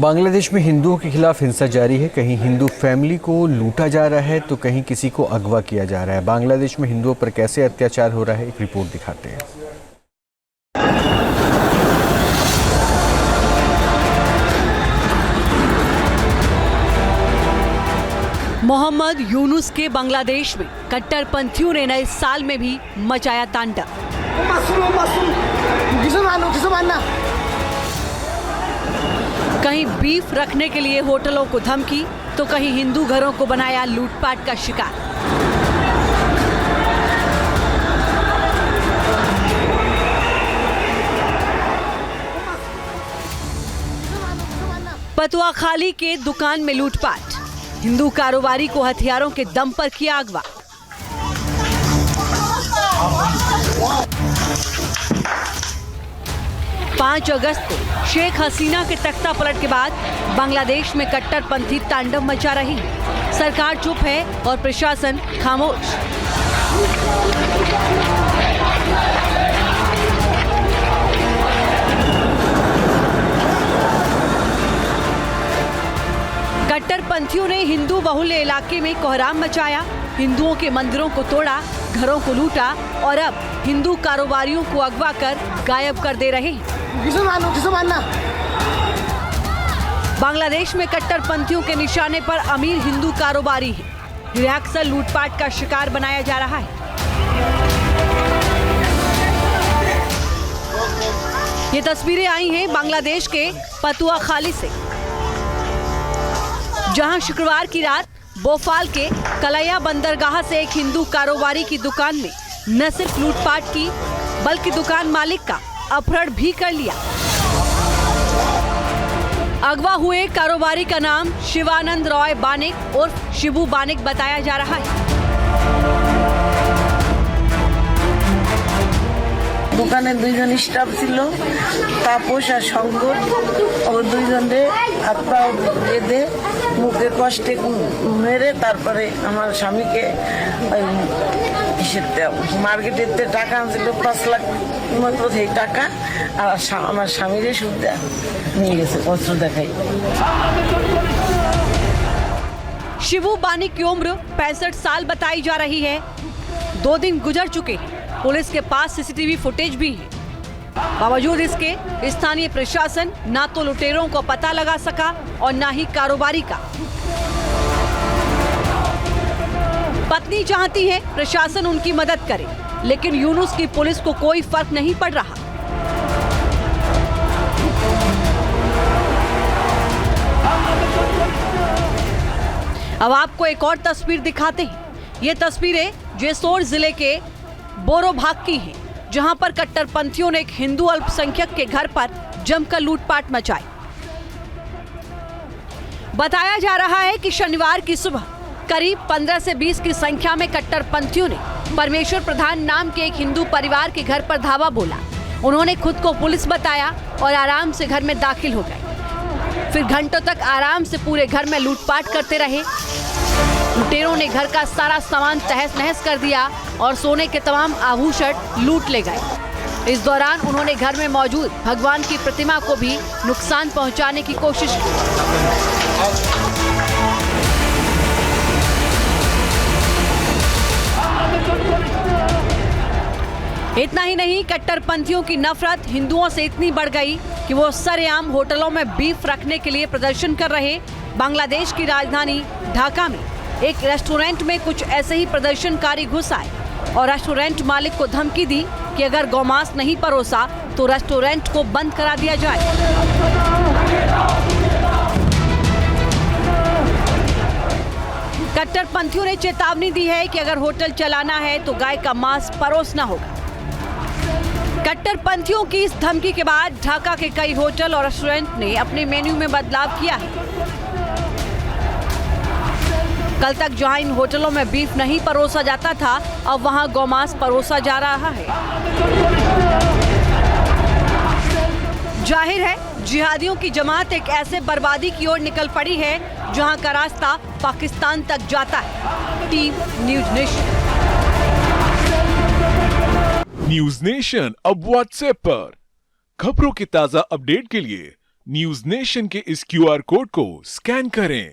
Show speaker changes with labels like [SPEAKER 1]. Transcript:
[SPEAKER 1] बांग्लादेश में हिंदुओं के खिलाफ हिंसा जारी है। कहीं हिंदू फैमिली को लूटा जा रहा है तो कहीं किसी को अगवा किया जा रहा है। बांग्लादेश में हिंदुओं पर कैसे अत्याचार हो रहा है, एक रिपोर्ट दिखाते हैं।
[SPEAKER 2] मोहम्मद यूनुस के बांग्लादेश में कट्टरपंथियों ने नए साल में भी मचाया तांडव। कहीं बीफ रखने के लिए होटलों को धमकी तो कहीं हिंदू घरों को बनाया लूटपाट का शिकार। पतुआखाली के दुकान में लूटपाट, हिंदू कारोबारी को हथियारों के दम पर किया अगवा। पाँच अगस्त को शेख हसीना के तख्ता पलट के बाद बांग्लादेश में कट्टरपंथी तांडव मचा रही है। सरकार चुप है और प्रशासन खामोश। कट्टरपंथियों ने हिंदू बहुल इलाके में कोहराम मचाया, हिंदुओं के मंदिरों को तोड़ा, घरों को लूटा और अब हिंदू कारोबारियों को अगवा कर गायब कर दे रहे हैं। बांग्लादेश में कट्टरपंथियों के निशाने पर अमीर हिंदू कारोबारी है। इन्हें अक्सर लूटपाट का शिकार बनाया जा रहा है। ये तस्वीरें आई हैं बांग्लादेश के पतुआखाली से, जहां शुक्रवार की रात बोफाल के कलैया बंदरगाह से एक हिंदू कारोबारी की दुकान में न सिर्फ लूटपाट की बल्कि दुकान मालिक का अपहरण भी कर लिया। अगवा हुए कारोबारी का नाम शिवानंद रॉय बानिक उर्फ शिबू बानिक बताया जा रहा है।
[SPEAKER 3] দোকানে দুইজন স্টাফ ছিল, তাপস আর শঙ্কর। ও দুইজনে হাত পা বেঁধে মুখে কষ্টে মেরে তারপরে আমার স্বামীকে মার্কেটের টাকা আনছিল 5 লাখ মতো, সেই টাকা আর আমার স্বামীরে সুদ নিয়ে গেছে অস্ত্র দেখাই।
[SPEAKER 2] शिबू बानिक की उम्र 65 साल बताई जा रही है। 2 दिन गुजर चुके हैं, पुलिस के पास सीसीटीवी फुटेज भी है। बावजूद इसके स्थानीय प्रशासन ना तो लुटेरों को पता लगा सका और ना ही कारोबारी का। पत्नी चाहती है प्रशासन उनकी मदद करे, लेकिन यूनुस की पुलिस को कोई फर्क नहीं पड़ रहा। अब आपको एक और तस्वीर दिखाते हैं। ये तस्वीरें जेसोर जिले के बोरोभाग की है, जहां पर कट्टरपंथियों ने एक हिंदू अल्पसंख्यक के घर पर जमकर लूटपाट मचाई। बताया जा रहा है कि शनिवार की सुबह करीब 15 से 20 की संख्या में कट्टरपंथियों ने परमेश्वर प्रधान नाम के एक हिंदू परिवार के घर पर धावा बोला। उन्होंने खुद को पुलिस बताया और आराम से घर में दाखिल हो गए। फिर घंटों तक आराम से पूरे घर में लूटपाट करते रहे। लुटेरों ने घर का सारा सामान तहस नहस कर दिया और सोने के तमाम आभूषण लूट ले गए। इस दौरान उन्होंने घर में मौजूद भगवान की प्रतिमा को भी नुकसान पहुंचाने की कोशिश की। इतना ही नहीं, कट्टरपंथियों की नफरत हिंदुओं से इतनी बढ़ गई कि वो सरेआम होटलों में बीफ रखने के लिए प्रदर्शन कर रहे। बांग्लादेश की राजधानी ढाका में एक रेस्टोरेंट में कुछ ऐसे ही प्रदर्शनकारी घुस आए और रेस्टोरेंट मालिक को धमकी दी कि अगर गौमांस नहीं परोसा तो रेस्टोरेंट को बंद करा दिया जाए। कट्टरपंथियों ने चेतावनी दी है कि अगर होटल चलाना है तो गाय का मांस परोसना होगा। कट्टरपंथियों की इस धमकी के बाद ढाका के कई होटल और रेस्टोरेंट ने अपने मेन्यू में बदलाव किया है। कल तक जहां इन होटलों में बीफ नहीं परोसा जाता था, अब वहां गौमांस परोसा जा रहा है। जाहिर है जिहादियों की जमात एक ऐसे बर्बादी की ओर निकल पड़ी है जहां का रास्ता पाकिस्तान तक जाता है। Team news nation.
[SPEAKER 4] News nation अब व्हाट्सएप पर खबरों के ताजा अपडेट के लिए न्यूज नेशन के इस क्यूआर कोड को स्कैन करें